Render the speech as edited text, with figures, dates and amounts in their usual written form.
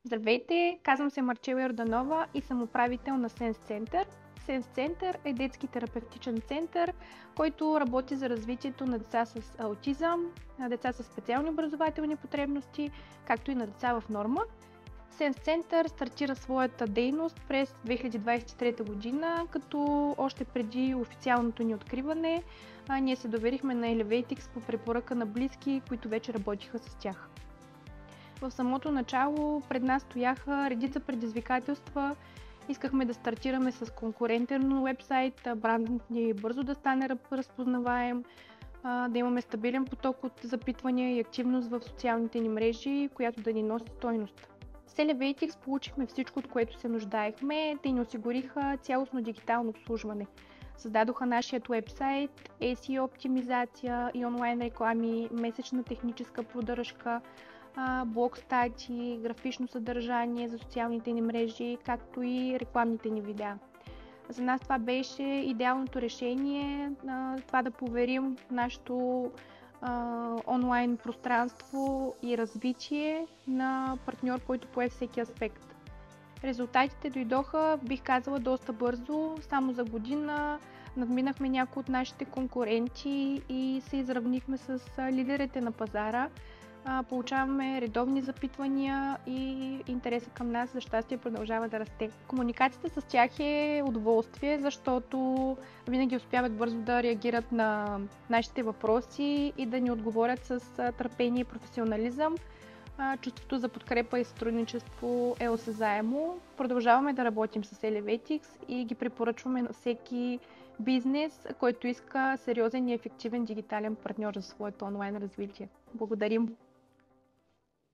Здравейте, казвам се Марчела Йорданова и съм управител на Sense Center. Sense Center е детски терапевтичен център, който работи за развитието на деца с аутизъм, на деца с специални образователни потребности, както и на деца в норма. Sense Center стартира своята дейност през 2023 година, като още преди официалното ни откриване ние се доверихме на Elevatix по препоръка на близки, които вече работиха с тях. В самото начало пред нас стояха редица предизвикателства. Искахме да стартираме с конкурентен уебсайт, брандът ни бързо да стане разпознаваем, да имаме стабилен поток от запитвания и активност в социалните ни мрежи, която да ни носи стойност. С Elevatix получихме всичко, от което се нуждаехме. Те ни осигуриха цялостно дигитално обслужване. Създадоха нашият уебсайт, SEO оптимизация и онлайн реклами, месечна техническа поддръжка, блог статии, графично съдържание за социалните ни мрежи, както и рекламните ни видеа. За нас това беше идеалното решение, това да поверим нашето онлайн пространство и развитие на партньор, който пое всеки аспект. Резултатите дойдоха, бих казала, доста бързо. Само за година надминахме някои от нашите конкуренти и се изравнихме с лидерите на пазара. Получаваме редовни запитвания и интереса към нас за щастие продължава да расте. Комуникацията с тях е удоволствие, защото винаги успяват бързо да реагират на нашите въпроси и да ни отговорят с търпение и професионализъм. Чувството за подкрепа и сътрудничество е осезаемо. Продължаваме да работим с Elevatix и ги препоръчваме на всеки бизнес, който иска сериозен и ефективен дигитален партньор за своето онлайн развитие. Благодарим!